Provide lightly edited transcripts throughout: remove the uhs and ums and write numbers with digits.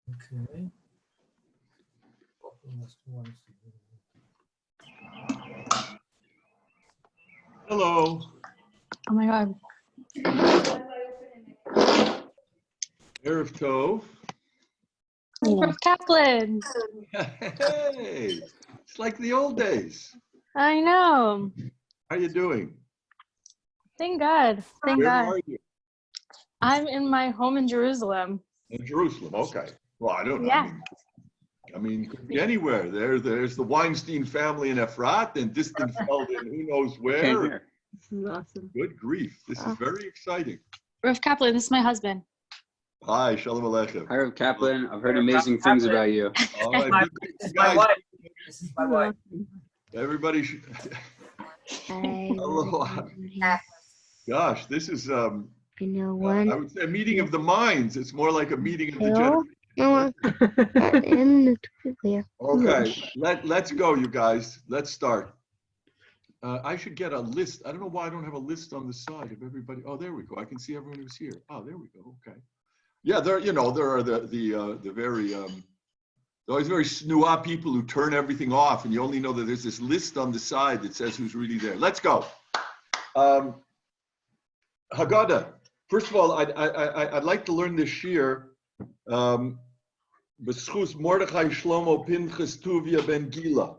Okay. Hello. Oh my God. Erev Tov. From Kaplan. Hey, it's like the old days. I know. How you doing? Thank God. Thank Where God. are you? I'm in my home in Jerusalem. In Jerusalem. Okay. Well, I don't know. Yeah. I mean, could be anywhere. There's the Weinstein family in Efrat and distant Feld in who knows where. This is awesome. Good grief. This is very exciting. Rav Kaplan, this is my husband. Hi, Shalom Aleichem. Hi, Rav Kaplan. I've heard amazing things about you. All right, This is guys. my wife. This is my wife. Everybody should. Hello. Gosh, this is I would say a meeting of the minds. It's more like a meeting of the generations. Okay, let's go, you guys. Let's start. I should get a list. I don't know why I don't have a list on the side of everybody. Oh, there we go. I can see everyone who's here. Oh, there we go. Okay. Yeah, there are the very always very snooah people who turn everything off, and you only know that there's this list on the side that says who's really there. Let's go. Haggadah. First of all, I'd like to learn this shir. B'schus Mordechai Shlomo Pinchas Tuvia ben Gila.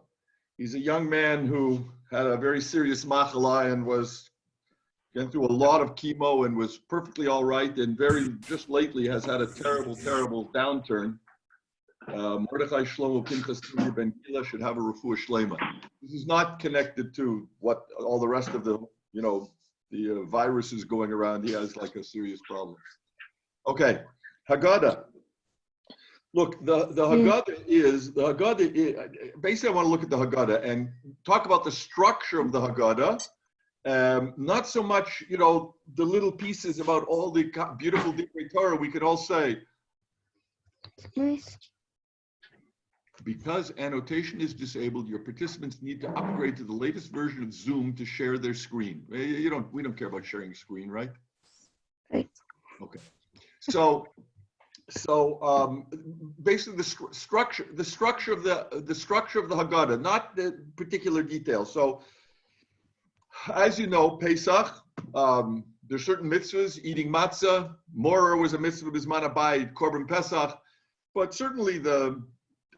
He's a young man who had a very serious machala and was went through a lot of chemo and was perfectly all right, and just lately has had a terrible downturn. Mordechai Shlomo Pinchas Tuvia ben Gila should have a refuah shlema. This is not connected to what all the rest of the viruses going around. He has like a serious problem. Okay, Haggadah. Look, the Haggadah is basically I want to look at the Haggadah and talk about the structure of the Haggadah. Not so much, the little pieces about all the beautiful Divrei Torah we could all say. Because annotation is disabled, your participants need to upgrade to the latest version of Zoom to share their screen. We don't care about sharing screen, right? Right. Okay. So basically the structure of the Haggadah, not the particular details. So as you know, Pesach, there's certain mitzvahs, eating matzah. Moror was a mitzvah bisman habayit, korban Pesach, but certainly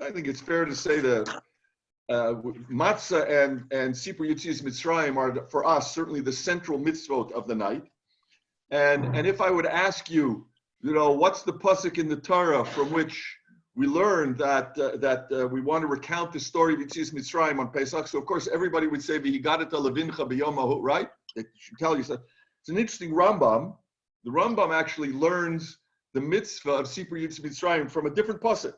I think it's fair to say that matzah and Sipur Yitzias Mitzrayim are for us certainly the central mitzvot of the night. And if I would ask you, what's the pasuk in the Torah from which we learned that we want to recount the story of Yitzias Mitzrayim on Pesach? So of course everybody would say V'higadat levincha b'yom ha'hu, right? It should tell you so. It's an interesting Rambam. The Rambam actually learns the mitzvah of Sipur Yitzias Mitzrayim from a different pasuk,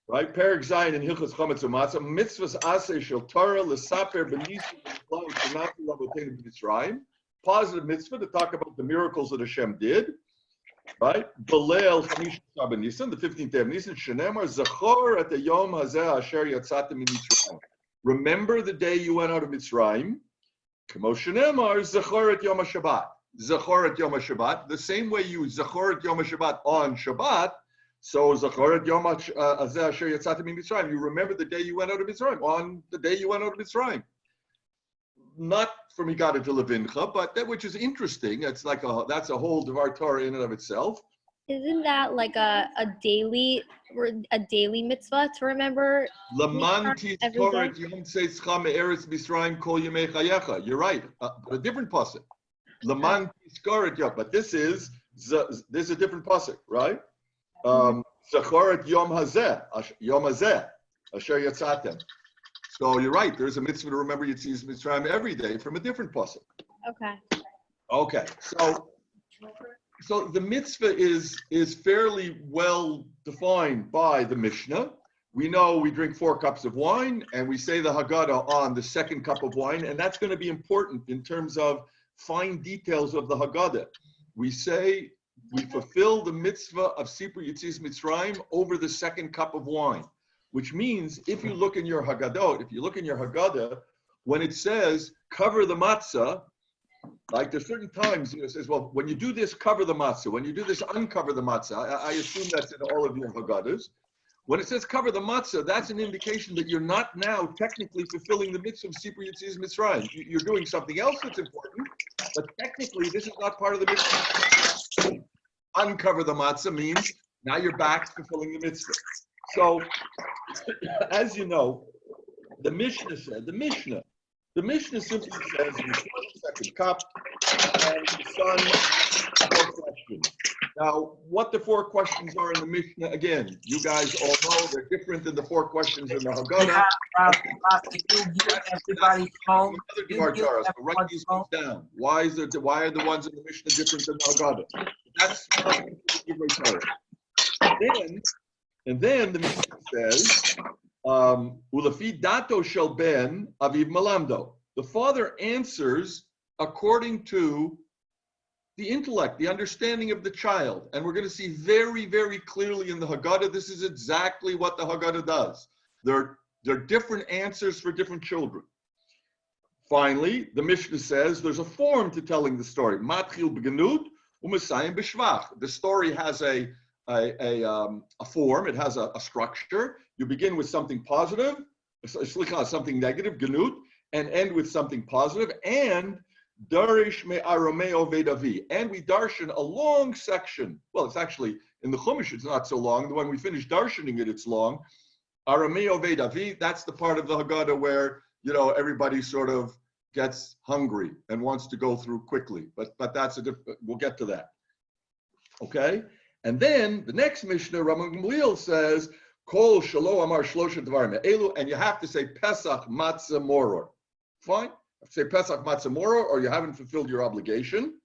right? Perek Zayin in Hilchos Chametz U'Matzah, mitzvahs aseh shel Torah l'saper b'nisim v'niflaim shenatu l'avotenu b'Mitzrayim. Positive mitzvah to talk about the miracles that Hashem did. Right? Belel Chamisha Saba Nisan, the 15th day of Nisan, Shenemar Zachor at the Yom Hazeh Asher Yatzatem min Mitzrayim. Remember the day you went out of Mitzrayim. Kamo Shenemar Zachor at Yom HaShabbat. Zachor at Yom HaShabbat. The same way you Zachor at Yom HaShabbat on Shabbat, so Zachor at Yom Hazeh Asher Yatzatem min Mitzrayim. You remember the day you went out of Mitzrayim on the day you went out of Mitzrayim. Not from Higadah to Levincha, but that which is interesting. It's like that's a whole Devar Torah in and of itself. Isn't that like a daily mitzvah to remember? Laman tizkoret yom tzeitzcha me'eretz Mitzrayim kol yemei chayecha. You're right, but a different pasuk. Laman tizkoret yom, but this is a different pasuk, right? Zachoret yom hazeh asher yatzatem. So you're right. There's a mitzvah to remember Yitzias Mitzrayim every day from a different pasuk. Okay. So the mitzvah is fairly well defined by the Mishnah. We know we drink 4 cups of wine, and we say the Haggadah on the 2nd cup of wine, and that's going to be important in terms of fine details of the Haggadah. We say we fulfill the mitzvah of Sipur Yitzias Mitzrayim over the 2nd cup of wine. Which means if you look in your Haggadah, when it says cover the matzah, Like there's certain times, it says, well, when you do this, cover the matzah. When you do this, uncover the matzah. I assume that's in all of your Haggadahs. When it says cover the matzah, that's an indication that you're not now technically fulfilling the mitzvah of Sipur Yetzias Mitzrayim. You're doing something else that's important, but technically this is not part of the mitzvah. Uncover the matzah means now you're back to fulfilling the mitzvah. So, as you know, the Mishnah simply says in the second cup, and the son, 4 questions. Now, what the 4 questions are in the Mishnah, again, you guys all know they're different than the 4 questions in the Haggadah. If you give everybody's phone, Another Gemara Jara, so write these things down. Why are the ones in the Mishnah different than the Haggadah? That's and then the Mishnah says, Ulafi dato shel ben aviv malamdo. The father answers according to the intellect, the understanding of the child. And we're going to see very, very clearly in the Haggadah, this is exactly what the Haggadah does. There are different answers for different children. Finally, the Mishnah says there's a form to telling the story. Matchil b'genut u'masayim b'shvach. The story has a form, it has a structure. You begin with something positive, something negative, genut, and end with something positive, and darish me arameo vedavi. And we darshan a long section. Well, it's actually, in the Chumash, it's not so long. When we finish darshaning it, it's long. Arameo vedavi, that's the part of the Haggadah where, everybody sort of gets hungry and wants to go through quickly. But that's we'll get to that. Okay? And then the next Mishnah, Rabban Gamliel says, Kol shalo amar shlosha dvarim elu, and you have to say Pesach matzah moror. Fine? Say Pesach matzah moror, or you haven't fulfilled your obligation.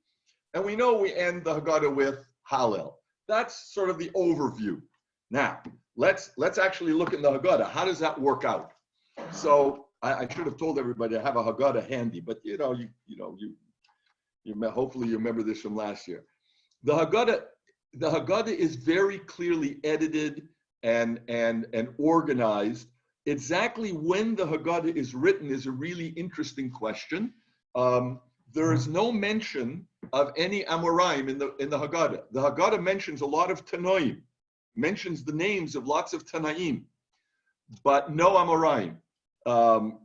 And we know we end the Haggadah with Hallel. That's sort of the overview. Now, let's actually look in the Haggadah. How does that work out? So I should have told everybody to have a Haggadah handy, but you hopefully you remember this from last year. The Haggadah is very clearly edited and organized. Exactly when the Haggadah is written is a really interesting question. There is no mention of any Amoraim in the Haggadah. The Haggadah mentions a lot of Tanoim, mentions the names of lots of Tanaim, but no Amoraim.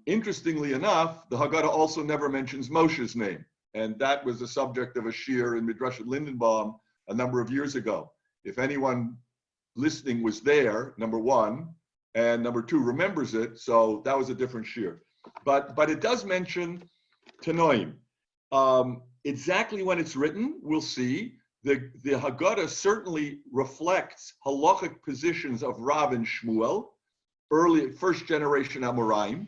Interestingly enough, the Haggadah also never mentions Moshe's name, and that was the subject of a shir in Midrashet Lindenbaum a number of years ago. If anyone listening was there, number one, and number two remembers it, so that was a different shir. But it does mention Tanoim. Exactly when it's written, we'll see. The Haggadah certainly reflects halachic positions of Rav and Shmuel, early first generation Amoraim.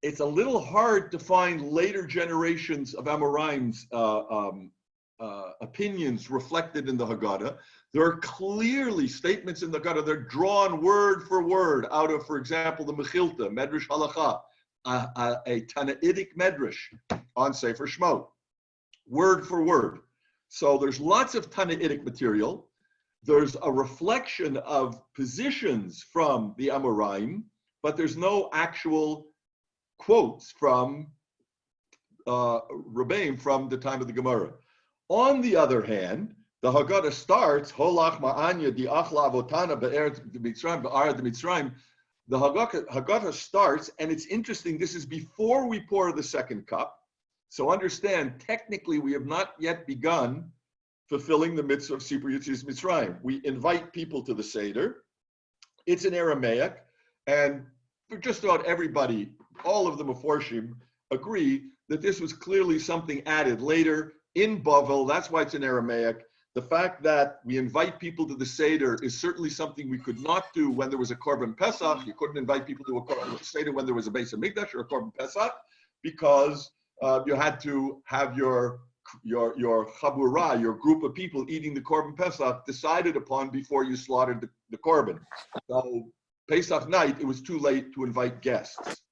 It's a little hard to find later generations of Amoraim's opinions reflected in the Haggadah. There are clearly statements in the Haggadah. They're drawn word for word out of, for example, the Mechilta, Medrash Halacha, a Tanaitic Medrash on Sefer Shemot, word for word. So there's lots of Tanaitic material. There's a reflection of positions from the Amoraim, but there's no actual quotes from Rabbeim from the time of the Gemara. On the other hand, the Haggadah starts, Holach ma'anya di achla avotana be'eretz Mitzrayim be'aret Mitzrayim. The Haggadah starts, and it's interesting, this is before we pour the second cup. So understand, technically, we have not yet begun fulfilling the mitzvah of Sipur Yetzias Mitzrayim. We invite people to the Seder. It's in Aramaic, and for just about everybody, all of the Meforshim agree that this was clearly something added later in Bavel. That's why it's in Aramaic. The fact that we invite people to the Seder is certainly something we could not do when there was a Korban Pesach. You couldn't invite people to a Seder when there was a Beis Hamikdash or a Korban Pesach, because you had to have your chabura, your group of people eating the Korban Pesach, decided upon before you slaughtered the Korban. So Pesach night, it was too late to invite guests.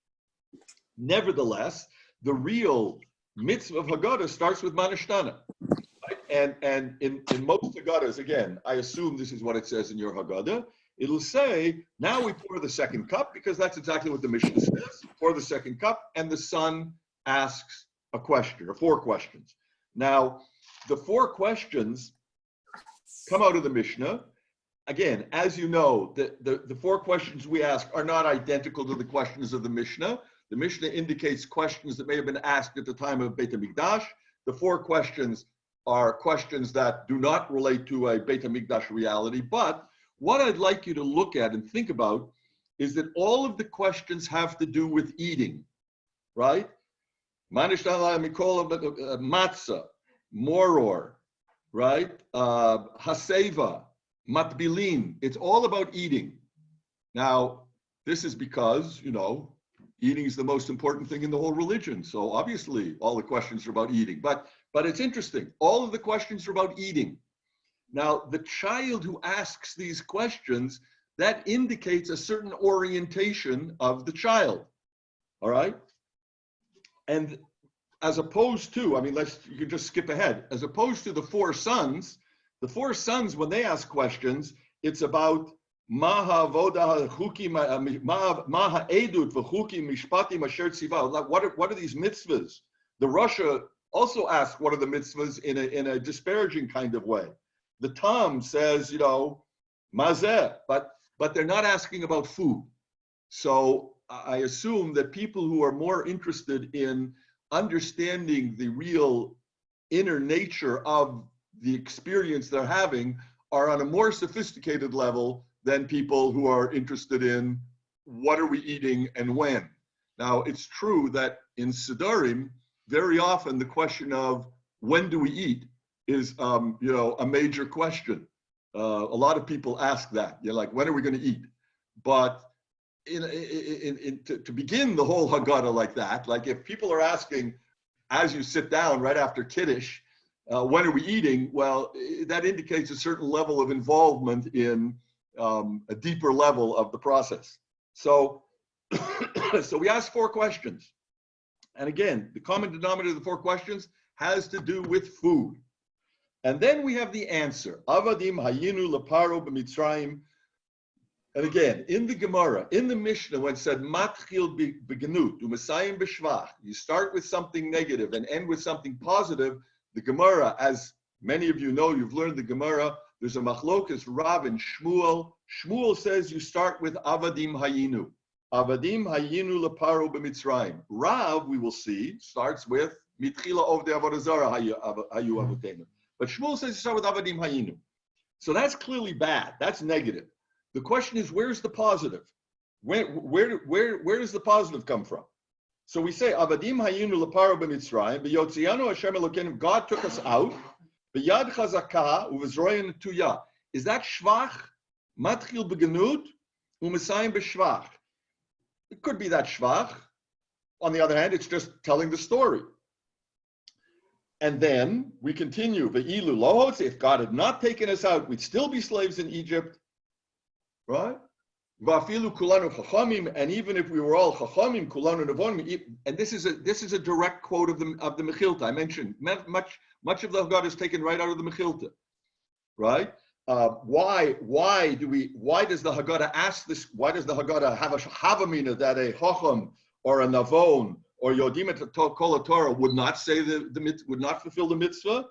Nevertheless, the real mitzvah of Haggadah starts with Manashtana. Right? And in most Haggadahs, again, I assume this is what it says in your Haggadah, it'll say, now we pour the second cup, because that's exactly what the Mishnah says. Pour the second cup, and the son asks a question, or 4 questions. Now, the 4 questions come out of the Mishnah. Again, as you know, the 4 questions we ask are not identical to the questions of the Mishnah. The Mishnah indicates questions that may have been asked at the time of Beit HaMikdash. The 4 questions are questions that do not relate to a Beit HaMikdash reality. But what I'd like you to look at and think about is that all of the questions have to do with eating, right? Matzah, moror, right? Haseva, matbilin. It's all about eating. Now, this is because, eating is the most important thing in the whole religion. So obviously, all the questions are about eating. But it's interesting. All of the questions are about eating. Now, the child who asks these questions, that indicates a certain orientation of the child. All right? And as opposed to, you can just skip ahead. As opposed to the 4 sons, when they ask questions, it's about what are these mitzvahs? The Russia also asks what are the mitzvahs in a disparaging kind of way. The Tom says, mazeh, but they're not asking about food. So I assume that people who are more interested in understanding the real inner nature of the experience they're having are on a more sophisticated level than people who are interested in what are we eating and when. Now, it's true that in Sedarim, very often the question of when do we eat is, a major question. A lot of people ask that. You're like, when are we going to eat? But to begin the whole Haggadah like that, like if people are asking as you sit down right after Kiddush, when are we eating? Well, that indicates a certain level of involvement in a deeper level of the process. So, so we ask 4 questions. And again, the common denominator of the 4 questions has to do with food. And then we have the answer. Avadim hayinu leparo b'mitzrayim. And again, in the Gemara, in the Mishnah, when it said matchil begenut u'mesayim b'shvach, you start with something negative and end with something positive. The Gemara, as many of you know, you've learned the Gemara, there's a machlokas Rav and Shmuel. Shmuel says you start with avadim hayinu. Avadim hayinu leparo b'mitzrayim. Rav, we will see, starts with mitchila ovdei avodah zarah hayu avotenu. But Shmuel says you start with avadim hayinu. So that's clearly bad. That's negative. The question is, where's the positive? Where does the positive come from? So we say, Avadim hayinu leparo b'mitzrayim, b'yotzianu Hashem Elokeinu, God took us out, b'yad chazakah, u'v'zroyin Tuvia. Is that shvach? Matchil b'genut, u'mesayim b'shvach. It could be that shvach. On the other hand, it's just telling the story. And then we continue, v'ilu lohotz, if God had not taken us out, we'd still be slaves in Egypt. Right? Vafilu kulanu chachamim, and even if we were all chachamim, kulanu nevonim, and this is a direct quote of the Mechilta. I mentioned much of the Haggadah is taken right out of the Mechilta, right? Why does the Haggadah ask this? Why does the Haggadah have a havamina that a chacham or a navon or yodim et kol Torah would not say would not fulfill the mitzvah?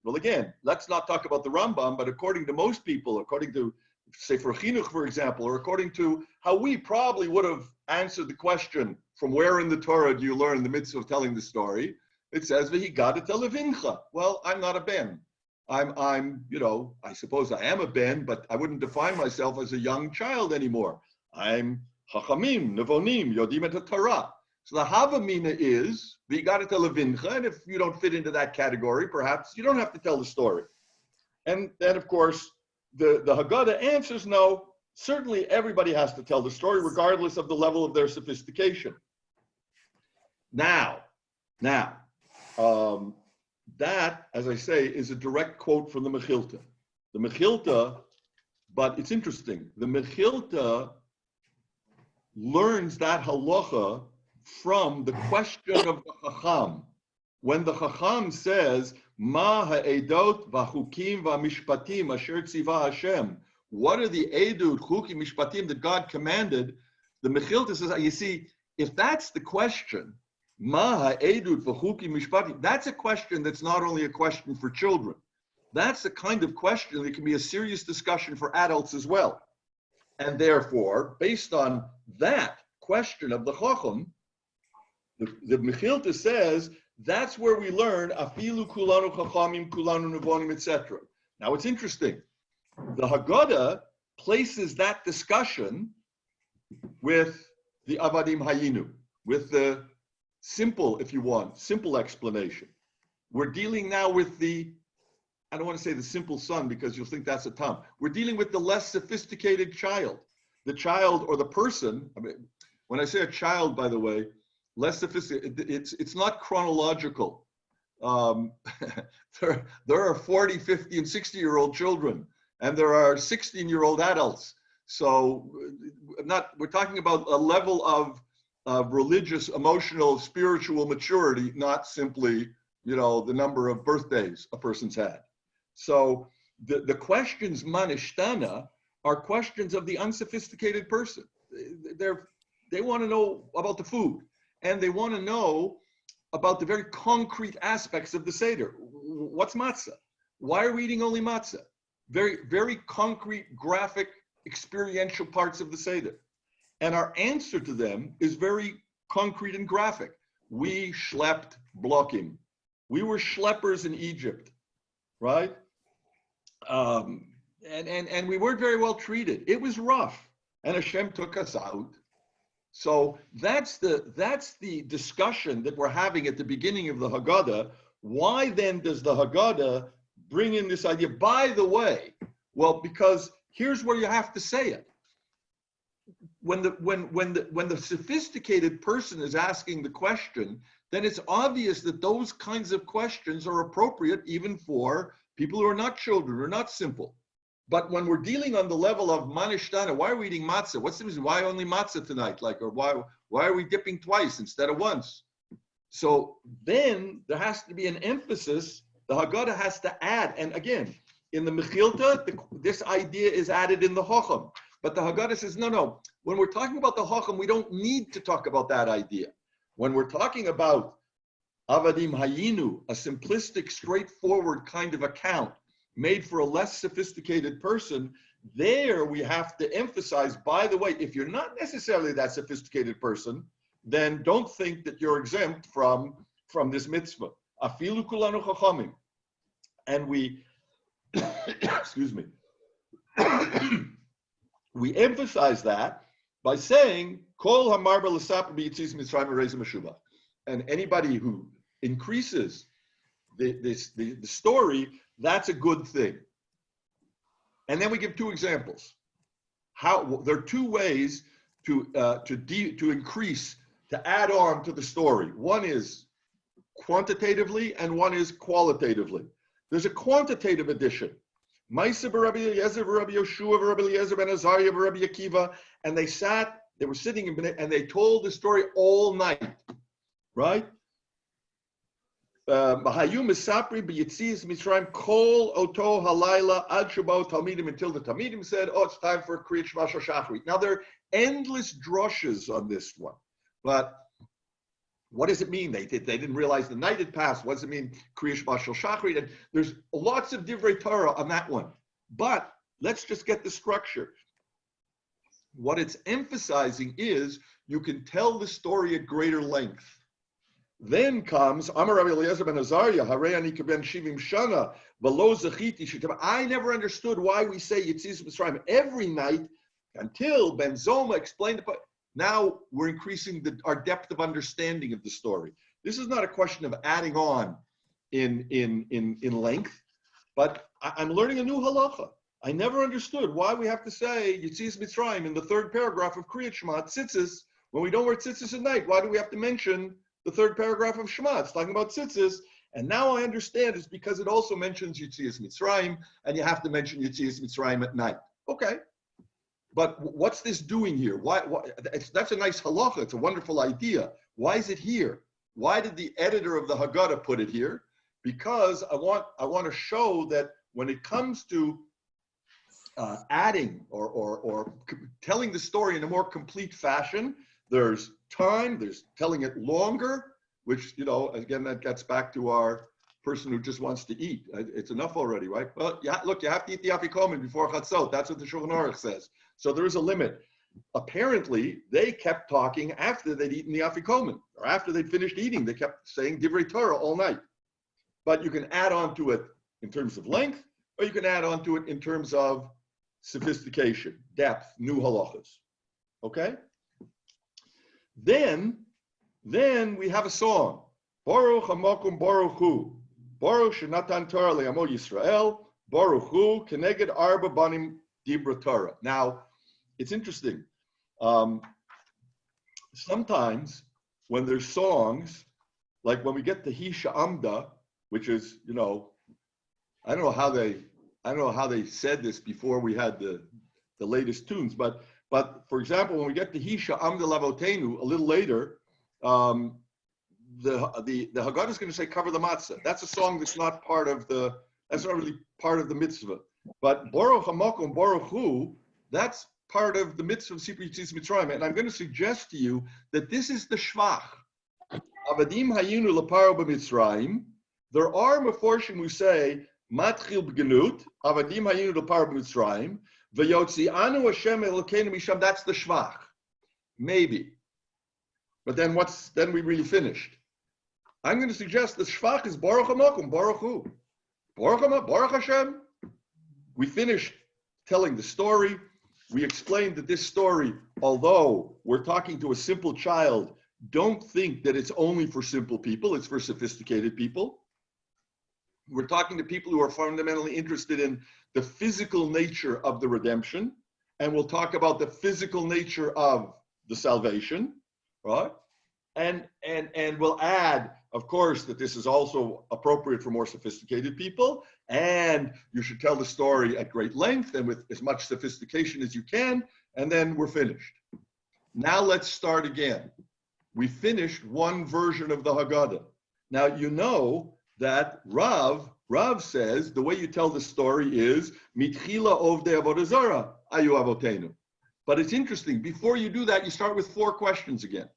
Well, again, let's not talk about the Rambam, but according to most people, according to say for chinuch, for example, or according to how we probably would have answered the question, from where in the Torah do you learn the mitzvah of telling the story? It says, "V'higada televincha." Well, I'm not a ben. I'm, I suppose I am a ben, but I wouldn't define myself as a young child anymore. I'm chachamim, nevonim, yodim et Torah. So the havamina is v'higada televincha, and if you don't fit into that category, perhaps you don't have to tell the story. And then, of course, the Haggadah answers no. Certainly, everybody has to tell the story, regardless of the level of their sophistication. Now, that, as I say, is a direct quote from the Mechilta. The Mechilta, but it's interesting. The Mechilta learns that halacha from the question of the Chacham. When the Chacham says, Ma ha'edot v'chukim v'mishpatim asher tziva Hashem. What are the edut, chukim, mishpatim that God commanded? The Mechilta says, you see, if that's the question, That's a question that's not only a question for children. That's the kind of question that can be a serious discussion for adults as well. And therefore, based on that question of the Chacham, the Mechilta says that's where we learn afilu kulanu chachamim, kulanu nevonim, etc. Now it's interesting. The Haggadah places that discussion with the Avadim Hayinu, with the simple, if you want, simple explanation. We're dealing now with I don't want to say the simple son because you'll think that's a Tom. We're dealing with the less sophisticated child. The child or the person, I mean, when I say a child, by the way, less sophisticated, it's not chronological. There are 40, 50, and 60-year-old children, and there are 16-year-old adults. So we're talking about a level of religious, emotional, spiritual maturity, not simply, the number of birthdays a person's had. So the questions manishtana are questions of the unsophisticated person. They want to know about the food, and they want to know about the very concrete aspects of the Seder. What's matzah? Why are we eating only matzah? Very, very concrete, graphic, experiential parts of the Seder. And our answer to them is very concrete and graphic. We schlepped blocking. We were schleppers in Egypt, right? And we weren't very well treated. It was rough, and Hashem took us out. So that's the discussion that we're having at the beginning of the Haggadah. Why then does the Haggadah bring in this idea? By the way, well, because here's where you have to say it. When the sophisticated person is asking the question, then it's obvious that those kinds of questions are appropriate even for people who are not children or not simple. But when we're dealing on the level of manishtana, why are we eating matzah? What's the reason? Why only matzah tonight? Or why are we dipping twice instead of once? So then there has to be an emphasis. The Haggadah has to add, and again, in the Mechilta, this idea is added in the Chacham. But the Haggadah says, no. When we're talking about the Chacham, we don't need to talk about that idea. When we're talking about Avadim Hayinu, a simplistic, straightforward kind of account made for a less sophisticated person, there we have to emphasize, by the way, if you're not necessarily that sophisticated person, then don't think that you're exempt from this mitzvah. Afilu kulanu chachamim. And we, excuse me, we emphasize that by saying, Kol hamarba l'saper b'yitzis mitzrayim v'reizim meshubah. And anybody who increases the story, that's a good thing. And then we give two examples. There are two ways to increase, to add on to the story. One is quantitatively and one is qualitatively. There's a quantitative addition. Ma'aseh b'Rabbi Eliezer v'Rabbi Yoshua v'Rabbi Eliezer ben Azariah v'Rabbi Akiva, and they were sitting and they told the story all night, right? Until the Talmidim said, oh, it's time for Kriyat Shema Shel Shachrit. Now, there are endless drushes on this one. But what does it mean? They didn't realize the night had passed. What does it mean, Kriyat Shema Shel Shachrit? And there's lots of divrei Torah on that one. But let's just get the structure. What it's emphasizing is you can tell the story at greater length. Then comes Amar Rabbi Eliezer ben Azariah, Harei ani keben shivim shana, v'lo zechiti shetem. I never understood why we say Yetzias Mitzrayim every night until Ben Zoma explained it. Now we're increasing our depth of understanding of the story. This is not a question of adding on in length, but I'm learning a new halacha. I never understood why we have to say Yetzias Mitzrayim in the third paragraph of Kriyat Shema tzitzis when we don't wear tzitzis at night. Why do we have to mention the third paragraph of Shema? It's talking about tzitzis, and now I understand it's because it also mentions Yetzias Mitzrayim, and you have to mention Yetzias Mitzrayim at night. Okay, but what's this doing here? Why that's a nice halacha. It's a wonderful idea. Why is it here? Why did the editor of the Haggadah put it here? Because I want to show that when it comes to adding or telling the story in a more complete fashion, there's time, there's telling it longer, which, again, that gets back to our person who just wants to eat. It's enough already, right? Well, yeah, look, you have to eat the afikomen before chatzot. That's what the Shulchan Aruch says. So there is a limit. Apparently, they kept talking after they'd eaten the afikomen, or after they'd finished eating. They kept saying divrei Torah all night. But you can add on to it in terms of length, or you can add on to it in terms of sophistication, depth, new halachas. Okay? Then we have a song. Baruch Hamakom Baruch Hu. Baruch Shenatan Torah Le'amo Yisrael. Baruch Hu Keneged Arba Banim Dibra Torah. Now, it's interesting. Sometimes when there's songs, like when we get to Hisha Amda, which is, I don't know how they said this before we had the latest tunes, but for example, when we get to Hisha Amda Lavotenu a little later, the Haggadah is going to say cover the matzah. That's a song that's not really part of the mitzvah. But Baruch Hamakom Baruch Hu, that's part of the mitzvah of Sipur Yitzis Mitzrayim. And I'm going to suggest to you that this is the shvach. Avadim hayinu leparo b'Mitzrayim. There are meforshim who say matchil b'genut. Avadim hayinu leparo b'Mitzrayim. V'yotzianu Hashem Elokeinu misham. That's the shvach. Maybe. But then we really finished. I'm going to suggest the shvach is Baruch Hamakom Baruch Hu. Baruch Hashem. We finished telling the story. We explained that this story, although we're talking to a simple child, don't think that it's only for simple people, it's for sophisticated people. We're talking to people who are fundamentally interested in the physical nature of the redemption, and we'll talk about the physical nature of the salvation, right? And we'll add, of course, that this is also appropriate for more sophisticated people, and you should tell the story at great length and with as much sophistication as you can, and then we're finished. Now let's start again. We finished one version of the Haggadah. Now you know that Rav says the way you tell the story is mitchila ovdei avodah zara ayu avotenu. But it's interesting. Before you do that, you start with 4 questions again.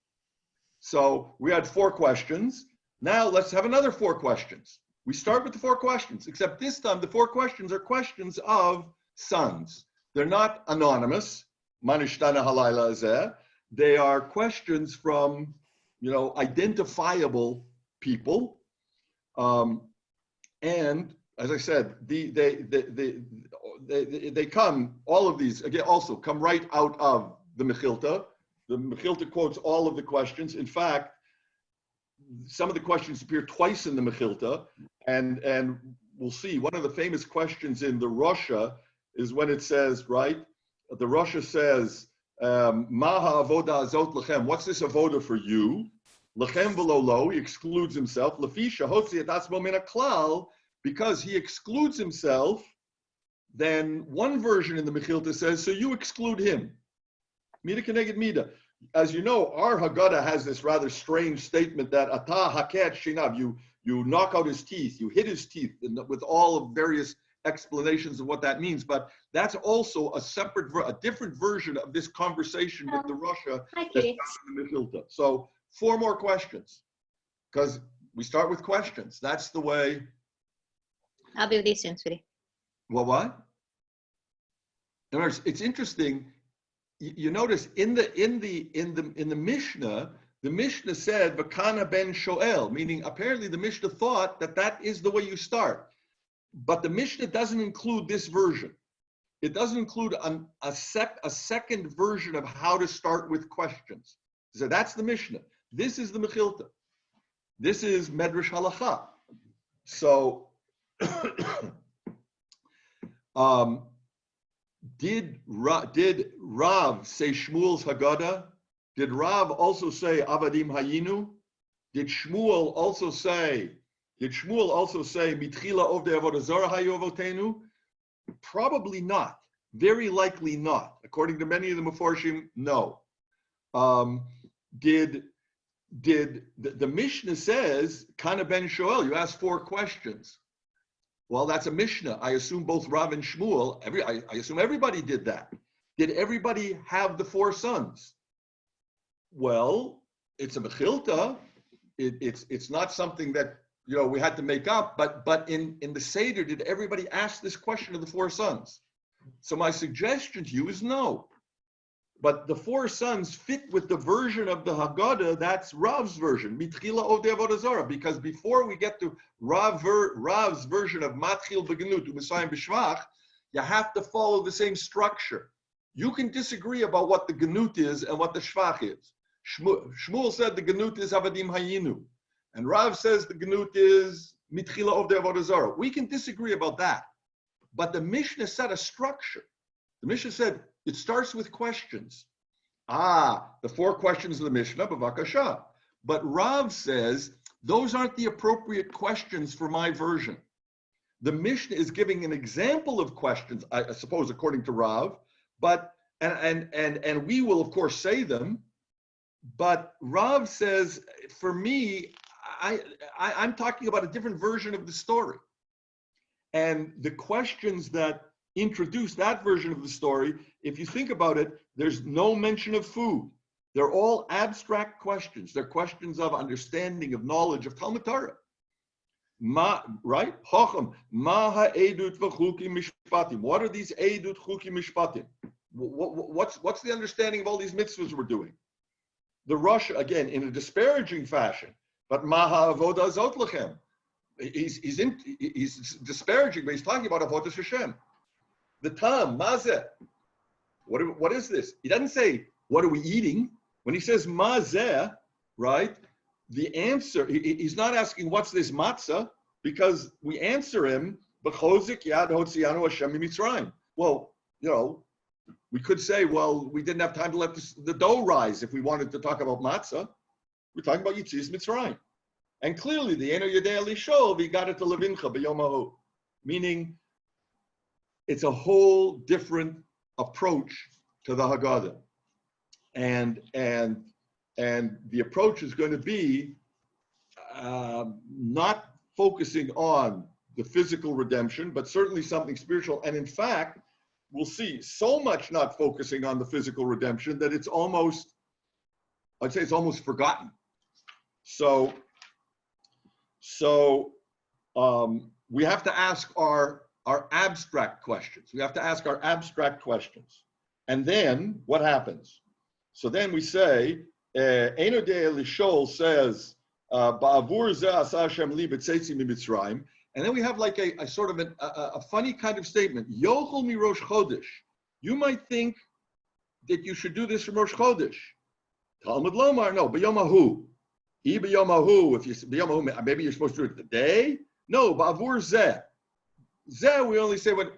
So we had 4 questions. Now let's have another 4 questions. We start with the 4 questions, except this time the 4 questions are questions of sons. They're not anonymous. Manishtana halayla azeh. They are questions from, identifiable people. And as I said, they come, all of these, again, also come right out of the Mechilta. The Mechilta quotes all of the questions. In fact, some of the questions appear twice in the Mechilta, and we'll see. One of the famous questions in the Rosha is when it says, right, the Rosha says, Maha avoda azot lechem, what's this avoda for you? Lechem v'lo lo, he excludes himself. Lefisha hotzi et atzmo min haklal, because he excludes himself, then one version in the Mechilta says, so you exclude him. Mida keneged mida. As you know, our Haggadah has this rather strange statement that ata haket shinav, you knock out his teeth, you hit his teeth, with all of various explanations of what that means. But that's also a different version of this conversation with the Russia that's found in the Mechilta. So 4 more questions, because we start with questions. That's the way. I'll be with you soon, sweetie. Well, what? In other words, it's interesting. You notice in the Mishnah, the Mishnah said "V'kana ben shoel," meaning apparently the Mishnah thought that is the way you start. But the Mishnah doesn't include this version. It doesn't include a second version of how to start with questions. So that's the Mishnah. This is the Mechilta. This is Medrash Halacha. So, did Rav say Shmuel's Haggadah? Did Rav also say Avadim Hayinu? Did Shmuel also say Mitchila ovdei avodah zara hayu avotenu? Probably not. Very likely not. According to many of the Meforshim, no. Did the Mishnah says Kana ben Shoel? You asked 4 questions. Well, that's a Mishnah. I assume both Rav and Shmuel. I assume everybody did that. Did everybody have the 4 sons? Well, it's a Mechilta. it's not something that we had to make up. But in the Seder, did everybody ask this question of the four sons? So my suggestion to you is no. But the four sons fit with the version of the Haggadah that's Rav's version, Mitchila Ovdei Avodah Zarah, because before we get to Rav's version of Matchil Begenut U'Mesayim B'Shvach, you have to follow the same structure. You can disagree about what the Genut is and what the Shvach is. Shmuel said the Genut is Avadim Hayinu, and Rav says the Genut is Mitchila Ovdei Avodah Zarah. We can disagree about that, but the Mishnah set a structure. The Mishnah said it starts with questions. The four questions of the Mishnah, Bavakasha. But Rav says those aren't the appropriate questions for my version. The Mishnah is giving an example of questions, I suppose, according to Rav, but and we will of course say them. But Rav says, for me, I'm talking about a different version of the story, and the questions that introduce that version of the story, if you think about it, there's no mention of food. They're all abstract questions. They're questions of understanding, of knowledge, of Talmud Torah. Right? Chacham, ma ha'edut v'chukim mishpatim. What are these edut chukim mishpatim? What's the understanding of all these mitzvahs we're doing? The Rosh, again, in a disparaging fashion, but ma ha'avodah zot lechem. He's disparaging, but he's talking about avodas Hashem. The Tam, mazeh. What is this? He doesn't say, what are we eating? When he says mazeh, right, the answer, he's not asking, what's this matzah? Because we answer him, b'chozik yad hotzianu Hashem mitzrayim. Well, we could say, well, we didn't have time to let the dough rise if we wanted to talk about matzah. We're talking about Yitzias Mitzrayim. And clearly, the Eno Yodei Lishol, we got it to Levincha b'yom ha'hu. Meaning, it's a whole different approach to the Haggadah. And the approach is going to be not focusing on the physical redemption, but certainly something spiritual. And in fact, we'll see so much not focusing on the physical redemption that it's almost, I'd say it's almost forgotten. So we have to ask our abstract questions. We have to ask our abstract questions. And then what happens? So then we say, Eino de Elishol says, Ba'avur zeh asa Hashem li b'tzeitzi miMitzrayim. And then we have like a sort of a funny kind of statement. Yochel mi Rosh Chodesh. You might think that you should do this from Rosh Chodesh. Talmud Lomar, no, b'yom ha'hu. B'yom ha'hu, if you b'yom ha'hu, maybe you're supposed to do it today. No, ba'avur zeh. Zeh, we only say when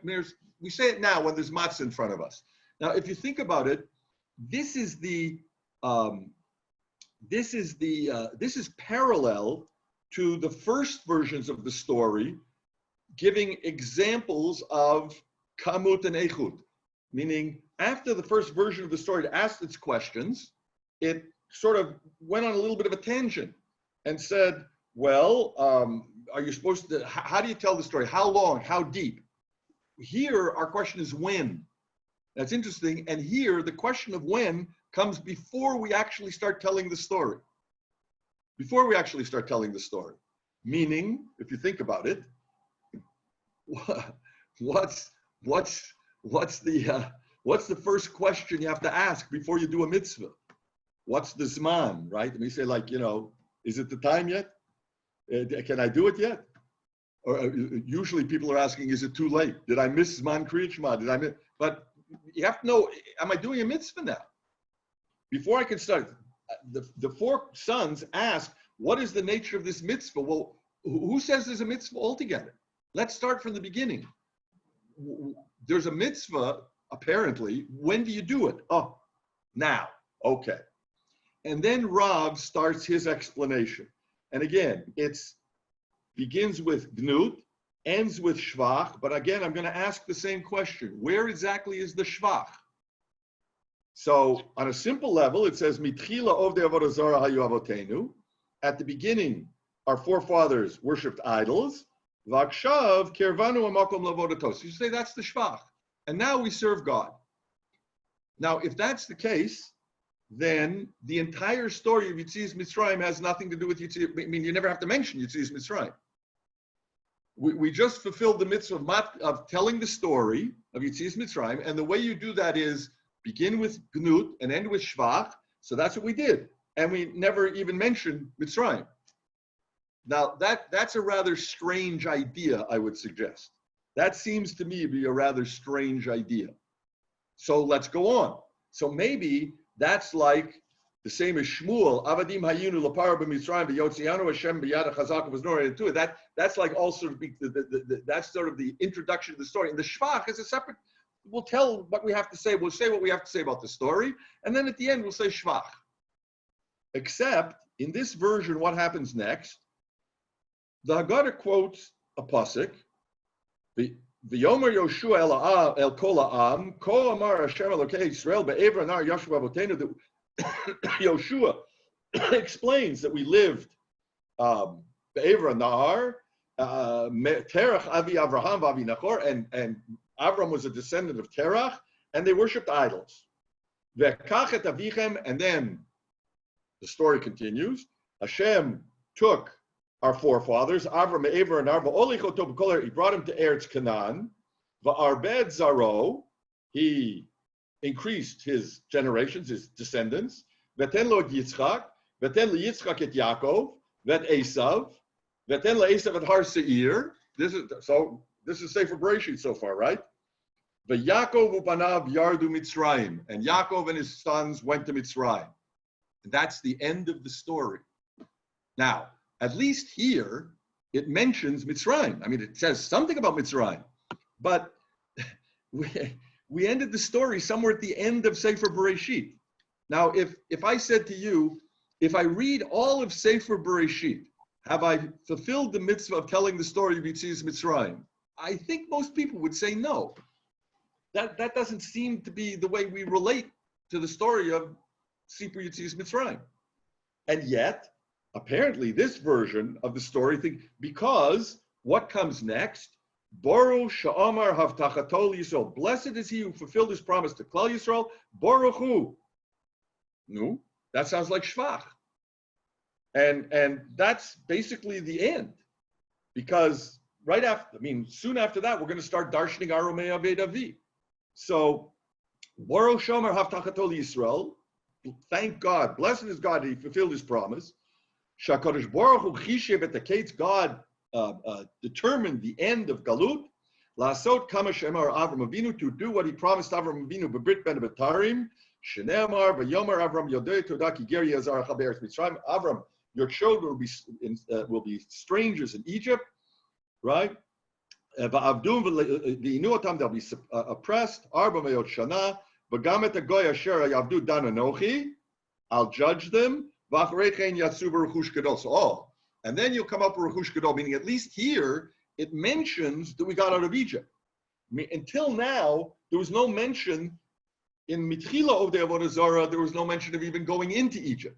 we say it now when there's matzah in front of us. Now, if you think about it, this is parallel to the first versions of the story, giving examples of kamut and echut. Meaning, after the first version of the story asked its questions, it sort of went on a little bit of a tangent and said, well, are you supposed to, how do you tell the story? How long? How deep? Here, our question is when. That's interesting. And here, the question of when comes before we actually start telling the story. Before we actually start telling the story. Meaning, if you think about it, what's the first question you have to ask before you do a mitzvah? What's the zman, right? And we say, like, is it the time yet? Can I do it yet? Or usually people are asking, is it too late? Did I miss zman kriyat shema? Did I miss? But you have to know, am I doing a mitzvah now? Before I can start, the four sons ask, what is the nature of this mitzvah? Well, who says there's a mitzvah altogether? Let's start from the beginning. There's a mitzvah, apparently. When do you do it? Oh, now. Okay. And then Rav starts his explanation. And again, it begins with gnut, ends with shvach. But again, I'm going to ask the same question. Where exactly is the shvach? So on a simple level, it says, Mitchila ovdei avodah zarah hayu avotenu. At the beginning, our forefathers worshipped idols. Vakshav kirvanu amakom lavodatos. You say that's the shvach. And now we serve God. Now, if that's the case, then the entire story of Yetzias Mitzrayim has nothing to do with Yetzias. I mean, you never have to mention Yetzias Mitzrayim. We just fulfilled the mitzvah of telling the story of Yetzias Mitzrayim, and the way you do that is begin with Gnut and end with Shvach. So that's what we did, and we never even mentioned Mitzrayim. Now that's a rather strange idea, I would suggest. That seems to me to be a rather strange idea. So let's go on. So maybe that's like the same as Shmuel, Avadim Hayinu Lapar b'Mitzrayim v'Yotzianu Hashem b'Yad HaChazak v'Znor to it. That's like also that's sort of the introduction to the story. And the Shvach is a separate. We'll tell what we have to say. We'll say what we have to say about the story, and then at the end we'll say Shvach. Except in this version, what happens next? The Haggadah quotes a pasuk. V'yomer Yoshua el kol ha'am, kol amar Hashem Elokei Yisrael be'ever nar yashu avotenu. That Yoshua explains that we lived be'ever nar, terach avi Avraham v'avi Nachor, and Avram was a descendant of Terach, and they worshipped idols. Ve'kach et avichem, and then the story continues. Hashem took our forefathers, Avram, Ever, and Arba, Olichoto B'Koler, he brought him to Eretz Canaan. Va'arbed Zaro, he increased his generations, his descendants. V'ten lo et Yitzchak, v'ten Yitzchak et Yaakov, v'et Esav, v'ten lo Esav et Har Seir. This is Sefer Bereshit so far, right? V'Yaakov upanav yardu Mitzrayim, and Yaakov and his sons went to Mitzrayim. And that's the end of the story. Now, at least here, it mentions Mitzrayim. I mean, it says something about Mitzrayim, but we ended the story somewhere at the end of Sefer Bereshit. Now, if I said to you, if I read all of Sefer Bereshit, have I fulfilled the mitzvah of telling the story of Yetzias Mitzrayim? I think most people would say no. That doesn't seem to be the way we relate to the story of Sefer Yetzias Mitzrayim. And yet, apparently, this version of the story, because what comes next? Baruch Sha'amar Havtachatol Yisrael. Blessed is he who fulfilled his promise to Klal Yisrael. Baruch Hu. No, that sounds like Shvach. And that's basically the end. Because soon after that, we're going to start darshaning Aromei Aved Avi. So, Baruch Sha'amar Havtachatol Yisrael. Thank God. Blessed is God that he fulfilled his promise. Shakadosh Baruch Hu Chishev et Hakates, God determined the end of Galut. Lasot Kama Shemar Avram Avinu, to do what he promised Avram Avinu bebrit ben betarim. Shneamar v'yomer Avram Yodei Todaki Geri Azar Chaberes Mitzrayim. Avram, your children will be strangers in Egypt, right? Va'avdum v'yinuotam, they'll be oppressed. Arba me'ot shana. V'gam et hagoy asher yavdu dan anochi. I'll judge them. So, and then you'll come up with Rechush Gadol, meaning at least here, it mentions that we got out of Egypt. Until now, there was no mention in Mitchila of the Avodah Zarah, there was no mention of even going into Egypt.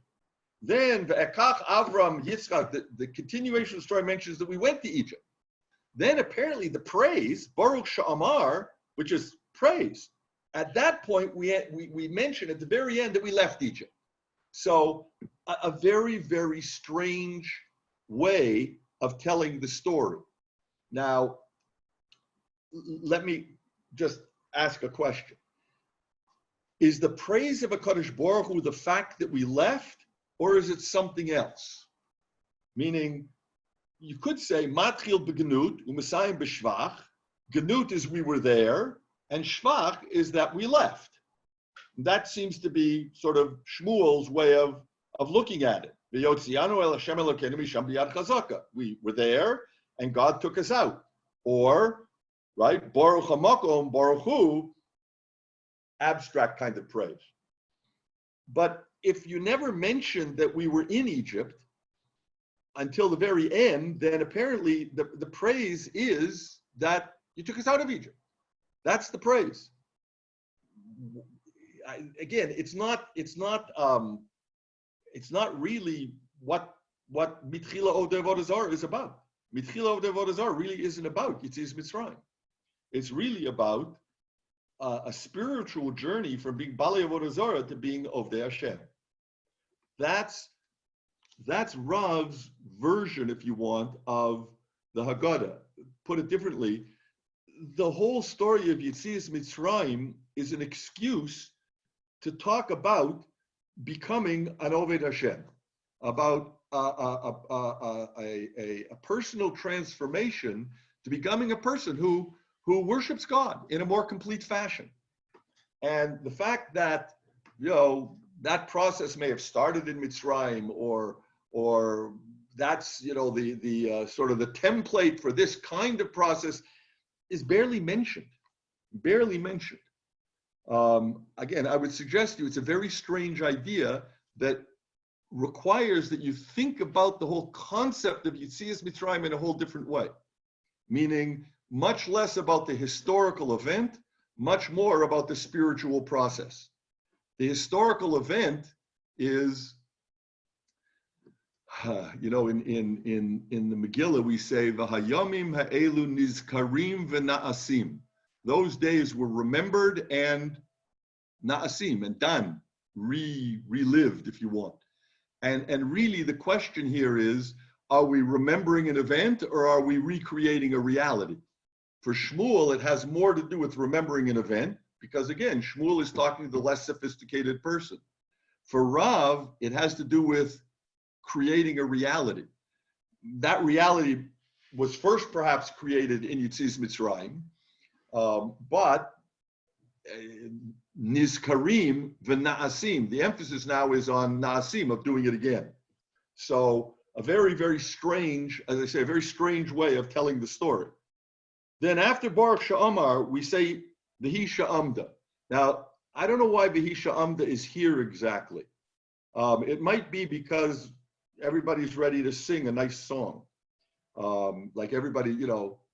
Then, Ve'ekach Avram Yitzchak, the continuation of the story mentions that we went to Egypt. Then apparently the praise, Baruch Sha'amar, which is praise, at that point we mentioned at the very end that we left Egypt. So a very, very strange way of telling the story. Now, let me just ask a question. Is the praise of HaKadosh Baruch Hu the fact that we left, or is it something else? Meaning, you could say, Matchil b'gnut, u'mesayim b'shvach. Gnut is we were there, and shvach is that we left. That seems to be sort of Shmuel's way of looking at it. We were there, and God took us out. Or, right, Baruch HaMakom, Baruch Hu, abstract kind of praise. But if you never mentioned that we were in Egypt until the very end, then apparently the praise is that you took us out of Egypt. That's the praise. Again, it's not really what Mitchila of the Avodah Zarah is about. Mitchila of the Avodah Zarah really isn't about Yetzias Mitzrayim. It's really about a spiritual journey from being Bali Avodah Zarah to being Ovdei Hashem. That's Rav's version, if you want, of the Haggadah. Put it differently, the whole story of Yetzias Mitzrayim is an excuse to talk about becoming an Oved Hashem, about a personal transformation to becoming a person who worships God in a more complete fashion. And the fact that, that process may have started in Mitzrayim, or that's, the sort of the template for this kind of process is barely mentioned. Again, I would suggest to you, it's a very strange idea that requires that you think about the whole concept of Yetzias Mitzrayim in a whole different way, meaning much less about the historical event, much more about the spiritual process. The historical event is, in the Megillah we say, "V'hayamim ha'elu nizkarim v'na'asim." Those days were remembered and na'asim, and done, relived, if you want. And really the question here is, are we remembering an event or are we recreating a reality? For Shmuel, it has more to do with remembering an event, because again, Shmuel is talking to the less sophisticated person. For Rav, it has to do with creating a reality. That reality was first perhaps created in Yetzias Mitzrayim, but Nizkarim v'na'asim, the emphasis now is on na'asim, of doing it again. So a very, very strange, as I say, a very strange way of telling the story. Then after Baruch Sha'amar, we say V'hi Sha'amda. Now, I don't know why V'hi Sha'amda is here exactly. It might be because everybody's ready to sing a nice song. Like everybody,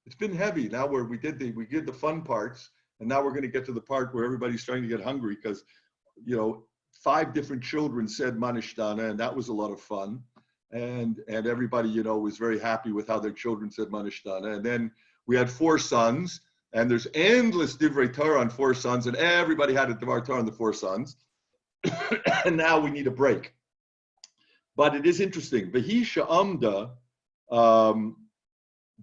it's been heavy. Now we did the fun parts, and now we're going to get to the part where everybody's starting to get hungry because, 5 different children said Manishtana, and that was a lot of fun. And everybody, was very happy with how their children said Manishtana. And then we had 4 sons, and there's endless Divrei Torah on 4 sons, and everybody had a Divrei Torah on the 4 sons. And now we need a break. But it is interesting. V'hi Sha'amda,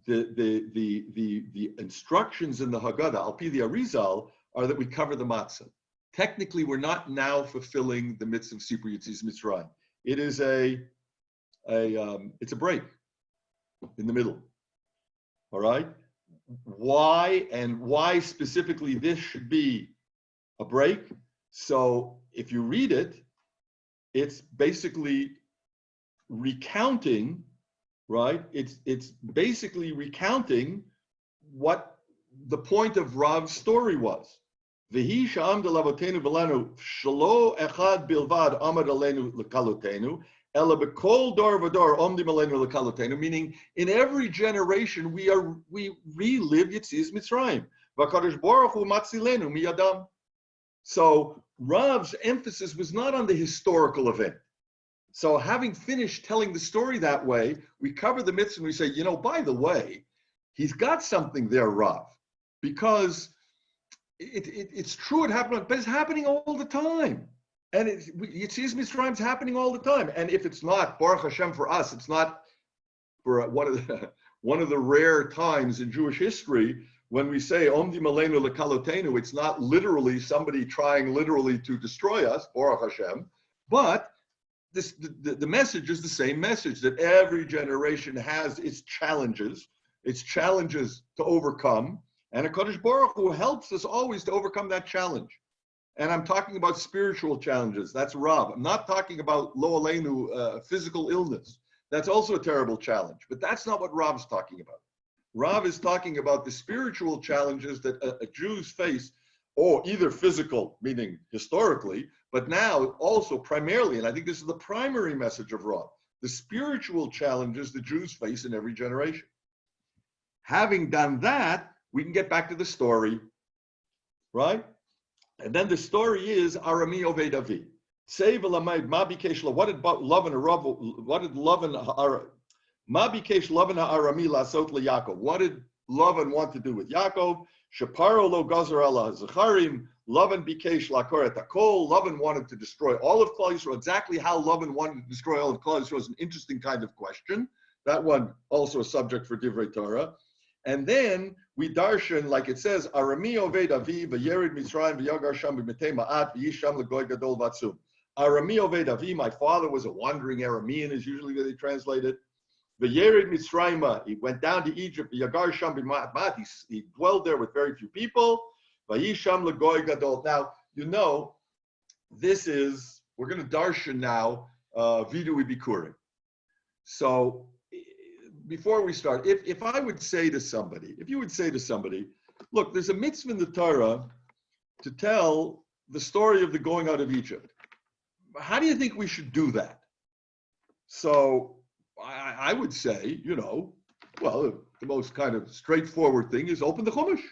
the instructions in the Haggadah, Al Pi the Arizal, are that we cover the matzah. Technically, we're not now fulfilling the mitzvah of Sipur Yetzias Mitzrayim. It is it's a break in the middle. All right? Why specifically this should be a break? So if you read it, it's basically recounting, right? It's basically recounting what the point of Rav's story was. V'hi sha'amda lavotenu v'lanu shelo echad bilvad amad aleinu l'kalotenu ela b'kol dor v'dor omdim aleinu l'kalotenu, meaning in every generation we relive Yetzias Mitzrayim. V'kadosh Baruch Hu matzilenu miyadam. So Rav's emphasis was not on the historical event. So having finished telling the story that way, we cover the mitzvah and we say, by the way, he's got something there, Rav, because it's true it happened, but it's happening all the time. And Yetzias Mitzrayim is happening all the time. And if it's not, Baruch Hashem for us, it's not for one of the rare times in Jewish history when we say Omdim Aleinu L'Kalotenu, it's not literally somebody trying literally to destroy us, Baruch Hashem, but the message is the same message, that every generation has its challenges to overcome, and HaKadosh Baruch Hu helps us always to overcome that challenge. And I'm talking about spiritual challenges. That's Rav. I'm not talking about Lo Aleinu, physical illness. That's also a terrible challenge, but that's not what Rav's talking about. Rav is talking about the spiritual challenges that a Jews face, or either physical, meaning historically, but now also primarily, and I think this is the primary message of Rav, the spiritual challenges the Jews face in every generation. Having done that, we can get back to the story, right? And then the story is Arami Oved Avi. Say v'lamayid ma bikesh la. What did Lavan Ma bikesh Lavan ha'arami lasot leYaakov? What did Lavan want to do with Yaakov. Shaparo lo gazer ala zacharim. Lavan bikesh lakor et hakol. Lavan wanted to destroy all of Klal Yisrael. Exactly how Lavan wanted to destroy all of Klal Yisrael is an interesting kind of question. That one also a subject for Divrei Torah. And then we darshan, like it says, Arami oved avi v'yerid Mitzrayim v'yagar sham b'metei ma'at v'yisham l'goy gadol vatzum. Arami oved avi, my father was a wandering Aramean, is usually what they translate it. V'yerid Mitzrayim, he went down to Egypt. V'yagar sham b'ma'at, he dwelled there with very few people. V'yisham l'goy gadol. Now, you know, this is, we're going to darshan now, Vidui Bikurim. So, before we start, if I would say to somebody, if you would say to somebody, look, there's a mitzvah in the Torah to tell the story of the going out of Egypt. How do you think we should do that? So I would say, you know, well, the most kind of straightforward thing is open the Chumash.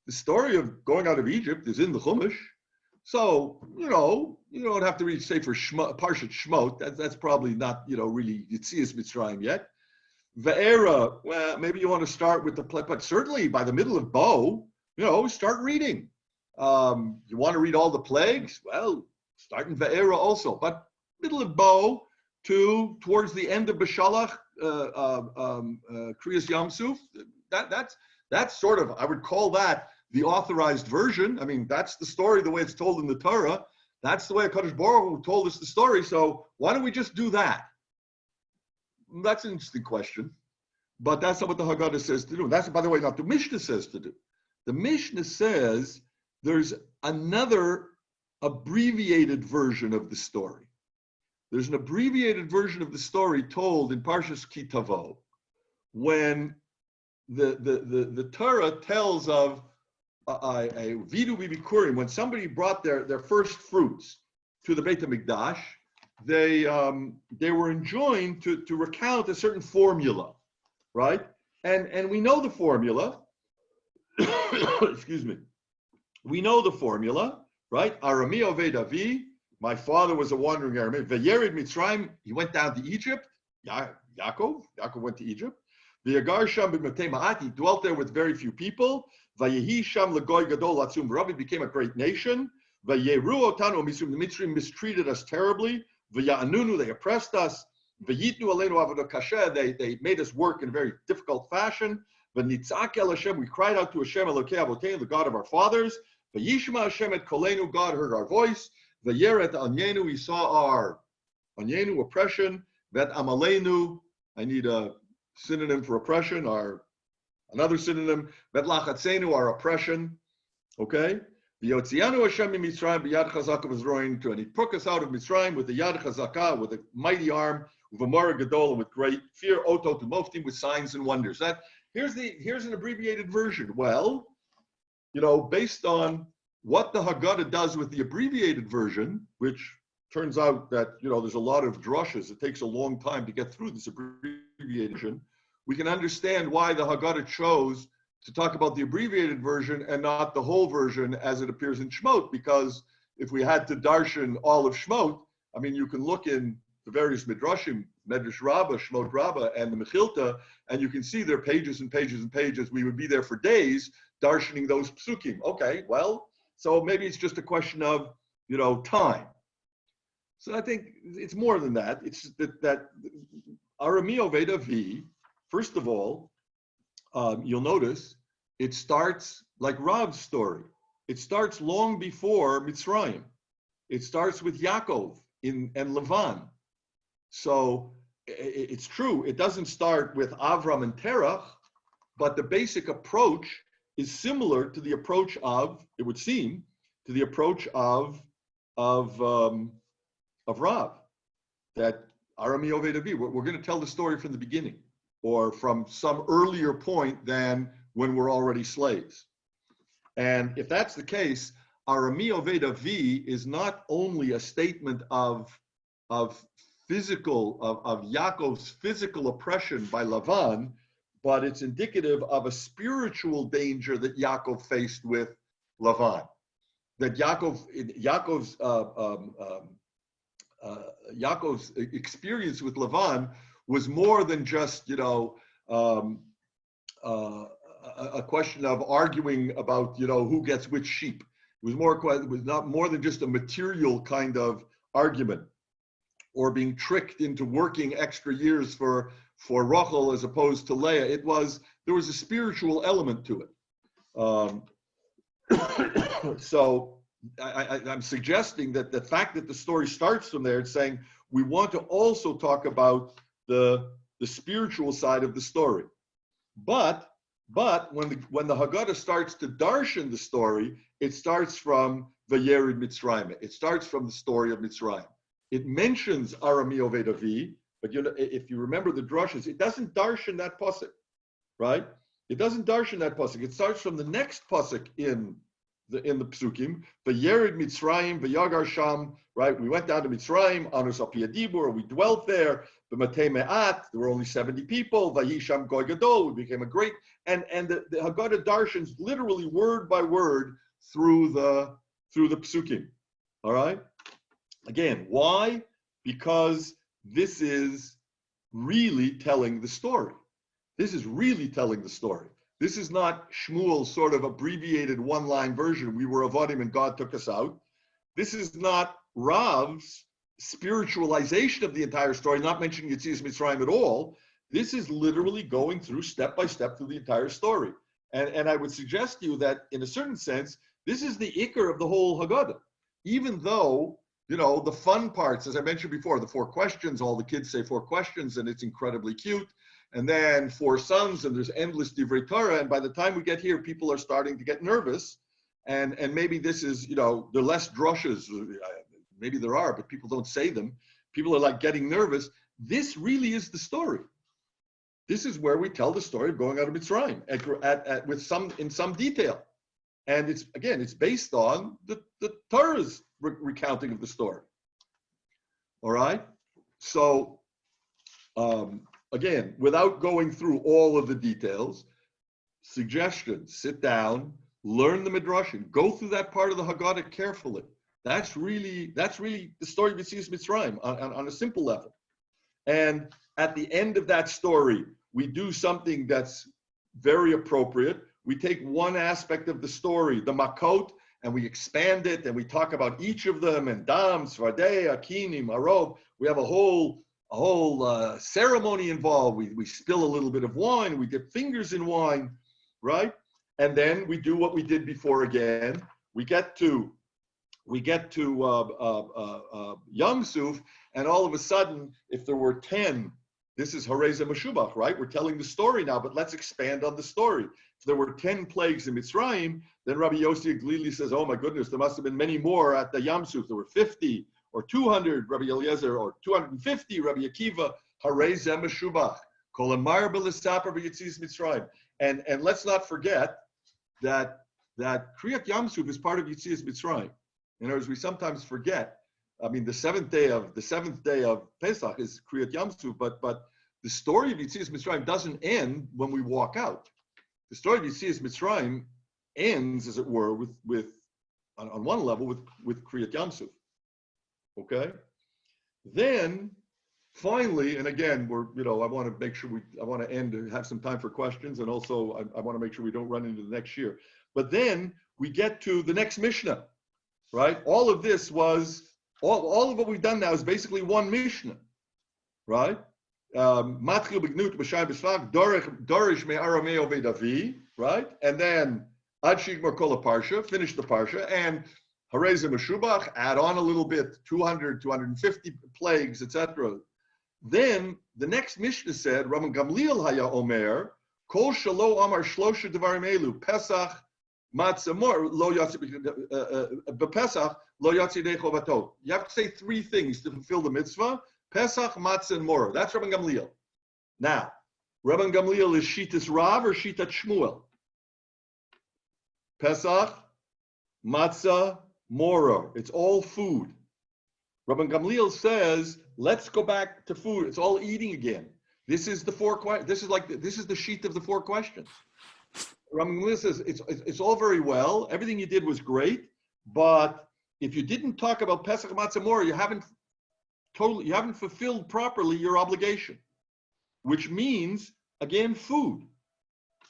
The story of going out of Egypt is in the Chumash. So, you know, you don't have to read Sefer Parshat Shmot. That's probably not, you know, really Yitzias Mitzrayim yet. Ve'era, well, maybe you want to start with the play, but certainly by the middle of Bo, you know, start reading. You want to read all the plagues? Well, start in Ve'era also, but middle of Bo towards the end of Beshalach, Kriyas Yamsuf, that's sort of, I would call that the authorized version. I mean, that's the story, the way it's told in the Torah. That's the way HaKadosh Baruch Hu told us the story. So why don't we just do that? That's an interesting question, but that's not what the Haggadah says to do. That's, by the way, not the Mishnah says to do. The Mishnah says there's another abbreviated version of the story. There's an abbreviated version of the story told in Parshas Ki Tavo, when the Torah tells of a Vidu Bikurim, when somebody brought their first fruits to the Beit HaMikdash, they were enjoined to recount a certain formula, right? And we know the formula. Excuse me. We know the formula, right? Arami oved avi. My father was a wandering Aramean. V'yerid Mitzrayim. He went down to Egypt. Yaakov went to Egypt. V'yagar sham b'matei ma'at. He dwelt there with very few people. V'yehi sham l'goy gadol atzum. Rabbi became a great nation. V'yeru otanu misum. The Mitzrayim mistreated us terribly. V'ya'anunu, they oppressed us. V'yitnu aleinu avodah kasher, they made us work in a very difficult fashion. V'nitzak el Hashem, we cried out to Hashem Elokei Avoteinu, the God of our fathers. V'yishma Hashem et kolenu, God heard our voice. V'yeret anyenu, he saw our anyenu, oppression. V'et amalenu, I need a synonym for oppression, another synonym. V'et lachatzenu, our oppression. Okay? V'yotzianu Hashem in Mitzrayim b'yad chazaka v'zroin, and he took us out of Mitzrayim with the yad chazaka, with a mighty arm, with a mara gadol, and with great fear, oto to moftim, with signs and wonders. Here's an abbreviated version. Well, you know, based on what the Haggadah does with the abbreviated version, which turns out that, you know, there's a lot of drushes. It takes a long time to get through this abbreviated version. We can understand why the Haggadah chose to talk about the abbreviated version and not the whole version as it appears in Shmot, because if we had to darshan all of Shmot, I mean, you can look in the various midrashim, Medrash Rabbah, Shmot Rabbah, and the Mechilta, and you can see there are pages and pages and pages. We would be there for days darshaning those psukim. Okay, well, so maybe it's just a question of, you know, time. So I think it's more than that. It's that Arami Oved Avi, first of all, you'll notice it starts like Rav's story. It starts long before Mitzrayim. It starts with Yaakov and Lavan. So it's true, it doesn't start with Avram and Terach, but the basic approach is similar to the approach of, it would seem, to the approach of Rav, that Arami Oved Avi, we're going to tell the story from the beginning, or from some earlier point than when we're already slaves. And if that's the case, Arami Oved Avi is not only a statement of Yaakov's physical oppression by Lavan, but it's indicative of a spiritual danger that Yaakov faced with Lavan. That Yaakov's experience with Lavan was more than just, you know, a question of arguing about, who gets which sheep. It was not more than just a material kind of argument, or being tricked into working extra years for Rachel as opposed to Leah. There was a spiritual element to it. So I'm suggesting that the fact that the story starts from there, it's saying we want to also talk about the spiritual side of the story. But when the Haggadah starts to darshan the story, it starts from Vayerid Mitzrayim. It starts from the story of Mitzrayim. It mentions Arami Oved Avi, but if you remember the drushes, it doesn't darshan that pasuk, right? It doesn't darshan that pasuk. It starts from the next pasuk in the psukim. Vayerid Mitzrayim, Vayagar Sham, right? We went down to Mitzrayim, Anus Al Pi Adibur, we dwelt there. B'matei Me'at, there were only 70 people. Vayisham Goy Gadol, we became a great. And the Haggadah darshans literally word by word through the psukim. All right. Again, why? Because this is really telling the story. This is really telling the story. This is not Shmuel's sort of abbreviated one-line version. We were avodim and God took us out. This is not Rav's spiritualization of the entire story, not mentioning Yetzias Mitzrayim at all. This is literally going through step by step through the entire story. And I would suggest to you that in a certain sense, this is the ikar of the whole Haggadah. Even though, the fun parts, as I mentioned before, the 4 questions, all the kids say 4 questions and it's incredibly cute. And then 4 sons and there's endless divrei Torah. And by the time we get here, people are starting to get nervous. And maybe this is, there are less drushes. Maybe there are, but people don't say them. People are like getting nervous. This really is the story. This is where we tell the story of going out of Mitzrayim in some detail. And it's based on the Torah's recounting of the story. All right? So, again, without going through all of the details, suggestions, sit down, learn the Midrashim, go through that part of the Haggadah carefully. That's really the story of Yetzias Mitzrayim on a simple level. And at the end of that story, we do something that's very appropriate. We take one aspect of the story, the Makot, and we expand it, and we talk about each of them, and Dam, Svardei, Akinim, Arov. We have a whole ceremony involved. We spill a little bit of wine. We dip fingers in wine, right? And then we do what we did before again. We get to Yom Suf, and all of a sudden, if there were 10, this is Hareza Meshubach, right? We're telling the story now, but let's expand on the story. If there were 10 plagues in Mitzrayim, then Rabbi Yossi Glili says, oh my goodness, there must have been many more at the Yam Suf. There were 50 or 200, Rabbi Eliezer, or 250, Rabbi Akiva, Hareza Meshubach. Kol Amar B'Lesaper B'Yetzias Mitzrayim. And let's not forget that Kriyat Yam Suf is part of Yetzias Mitzrayim. In other words, we sometimes forget. I mean, the seventh day of Pesach is Kriyat Yam Suf, but the story of Yetzias Mitzrayim doesn't end when we walk out. The story of Yetzias Mitzrayim ends, as it were, with on one level with Kriyat Yam Suf. Okay. Then finally, and again, I want to make sure I want to end and have some time for questions, and also I want to make sure we don't run into the next year. But then we get to the next Mishnah. Right? All of this was, all of what we've done now is basically one Mishnah. Right? Matchil b'gnut b'shai b'shlag, dorish me'aramei oved avi, right? And then ad shigmar kol parsha, finish the parsha, and hareza meshubach, add on a little bit, 200, 250 plagues, etc. Then the next Mishnah said, Rabban Gamliel haya omer, kol shalo amar shlosha devarim elu, Pesach, Matzah mor lo yatsi b'Pesach lo yatsi dei chovato. You have to say 3 things to fulfill the mitzvah: Pesach, Matzah, and Mor. That's Rabban Gamliel. Now, Rabban Gamliel is Shitas Rav or Shitat Shmuel? Pesach, Matzah, Mor. It's all food. Rabban Gamliel says, let's go back to food. It's all eating again. This is the 4 questions. This is the sheet of the 4 questions. Rabban Gamliel says it's all very well. Everything you did was great, but if you didn't talk about Pesach, Matzah, Mor, you haven't fulfilled properly your obligation, which means again food.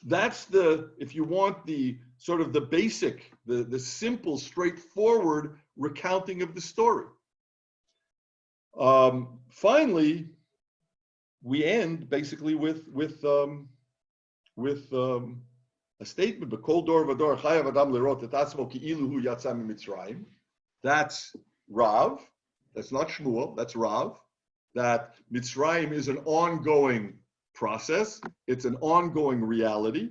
that's the, if you want the sort of the basic, the simple, straightforward recounting of the story. Finally, we end basically with a statement. B'kol dor v'dor chayav adam lerot et atzmo ki'ilu hu yatsa miMitzrayim. That's Rav. That's not Shmuel. That's Rav. That Mitzrayim is an ongoing process. It's an ongoing reality,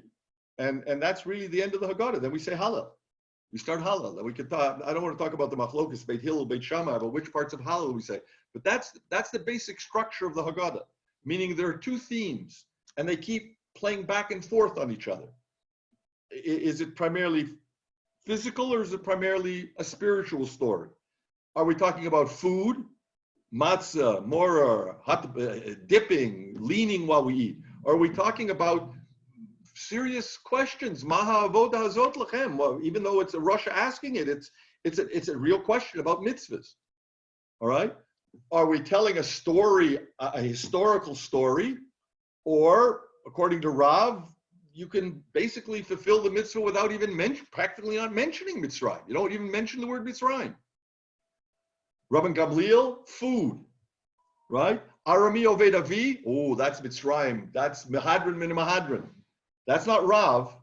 and that's really the end of the Haggadah. Then we say Hallel. We start Hallel. And we can talk. I don't want to talk about the Machlokes, Beit Hillel, Beit Shammai, but which parts of Hallel we say. But that's the basic structure of the Haggadah. Meaning there are two themes, and they keep playing back and forth on each other. Is it primarily physical, or is it primarily a spiritual story? Are we talking about food, matzah, moror, dipping, leaning while we eat? Or are we talking about serious questions? Maha avoda hazot lachem. Well, even though it's a Russia asking it, it's a real question about mitzvahs. All right. Are we telling a story, a historical story, or according to Rav, you can basically fulfill the mitzvah without even practically not mentioning Mitzrayim. You don't even mention the word Mitzrayim. Rabban Gamliel, food, right? Arami Oved Avi, oh, that's Mitzrayim. That's Mehadrin min Mehadrin. That's not Rav,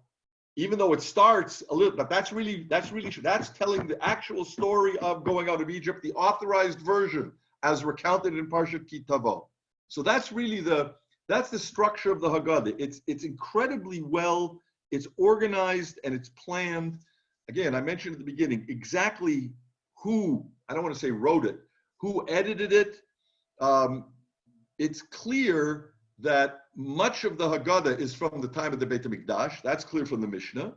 even though it starts a little, but that's telling the actual story of going out of Egypt, the authorized version as recounted in Parshat Ki Tavo. So that's really that's the structure of the Haggadah. It's incredibly well, it's organized and it's planned. Again, I mentioned at the beginning exactly who, I don't want to say wrote it, who edited it. It's clear that much of the Haggadah is from the time of the Beit HaMikdash. That's clear from the Mishnah.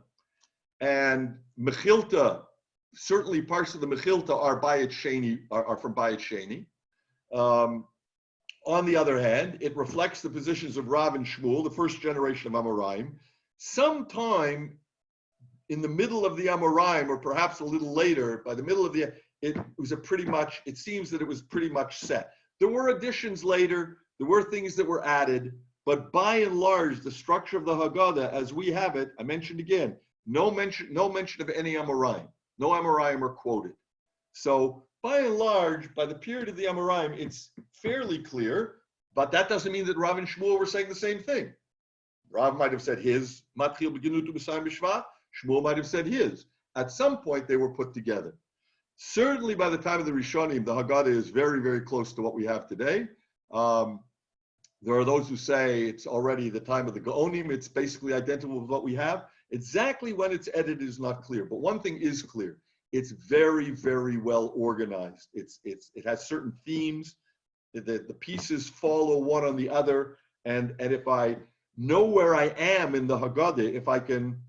And Mechilta, certainly parts of the Mechilta are Bayit Sheni, are from Bayit Sheni. On the other hand, it reflects the positions of Rav and Shmuel, the first generation of Amoraim. Sometime in the middle of the Amoraim, or perhaps a little later, by the middle of it seems that it was pretty much set. There were additions later, there were things that were added, but by and large, the structure of the Haggadah, as we have it, I mentioned again, no mention of any Amoraim. No Amoraim are quoted. So by and large, by the period of the Amoraim, it's fairly clear, but that doesn't mean that Rav and Shmuel were saying the same thing. Rav might have said his, Matchil B'Ginutu B'Sayim B'Shvat, Shmuel might have said his. At some point, they were put together. Certainly by the time of the Rishonim, the Haggadah is very, very close to what we have today. There are those who say it's already the time of the Gaonim. It's basically identical with what we have. Exactly when it's edited is not clear, but one thing is clear. It's very, very well organized. It has certain themes. The pieces follow one on the other. And if I know where I am in the Haggadah, if I can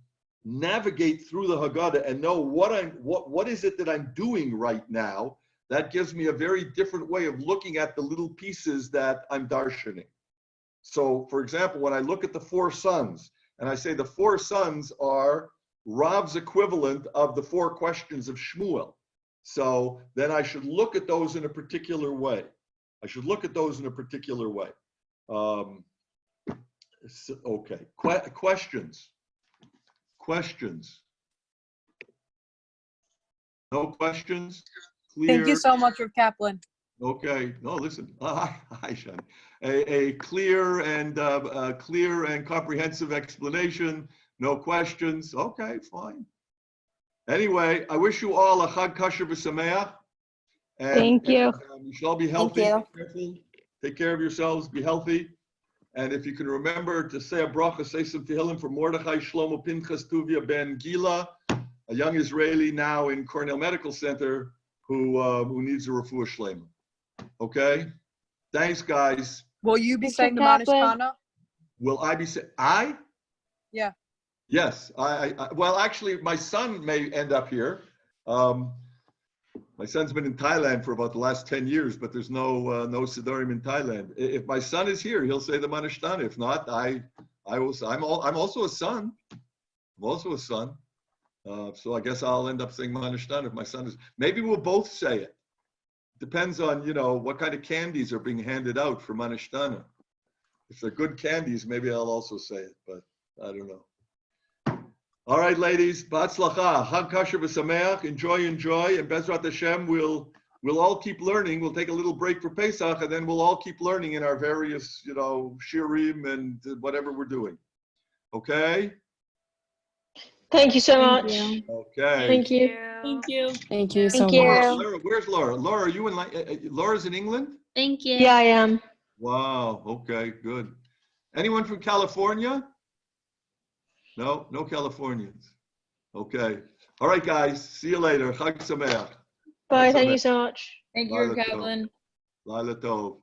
navigate through the Haggadah and know what is it that I'm doing right now, that gives me a very different way of looking at the little pieces that I'm darshaning. So, for example, when I look at the four sons, and I say the four sons are Rav's equivalent of the four questions of Shmuel. So then I should look at those in a particular way. Okay, questions? No questions? Clear? Thank you so much, Rav Kaplan. Okay. No, listen. Hi, Shani. A clear and comprehensive explanation. No questions. Okay, fine. Anyway, I wish you all a Chag Kasher V'Sameach. Thank you. You shall be healthy. Thank Be careful. Take care of yourselves. Be healthy. And if you can remember to say a bracha, say some tehillim for Mordechai Shlomo Pinchas Tuvia ben Gila, a young Israeli now in Cornell Medical Center who needs a refuah shlema. Okay? Thanks, guys. Will you be Mr. saying the Kaplan. Manishkana? Will I be saying, I? Yeah. Yes. Well, actually, my son may end up here. My son's been in Thailand for about the last 10 years, but there's no Sidorim in Thailand. If my son is here, he'll say the Manashtana. If not, I'm also a son. I'm also a son. So I guess I'll end up saying Manashtana if my son is. Maybe we'll both say it. Depends on, what kind of candies are being handed out for Manashtana. If they're good candies, maybe I'll also say it, but I don't know. All right, ladies. B'atzlacha. Chag kasher v'sameach. Enjoy. And Bezrat Hashem, we'll all keep learning. We'll take a little break for Pesach, and then we'll all keep learning in our various, shirim and whatever we're doing. Okay? Thank you so Thank much. you. Okay. Thank you. Thank you. Thank you so Thank much. you. Laura, where's Laura? Laura, are you in? Laura's in England? Thank you. Yeah, I am. Wow. Okay. Good. Anyone from California? No Californians. Okay. All right, guys. See you later. Chag Sameach. Bye. Thank you so much. Thank you, Laila Tov. Kaplan. Laila Tov.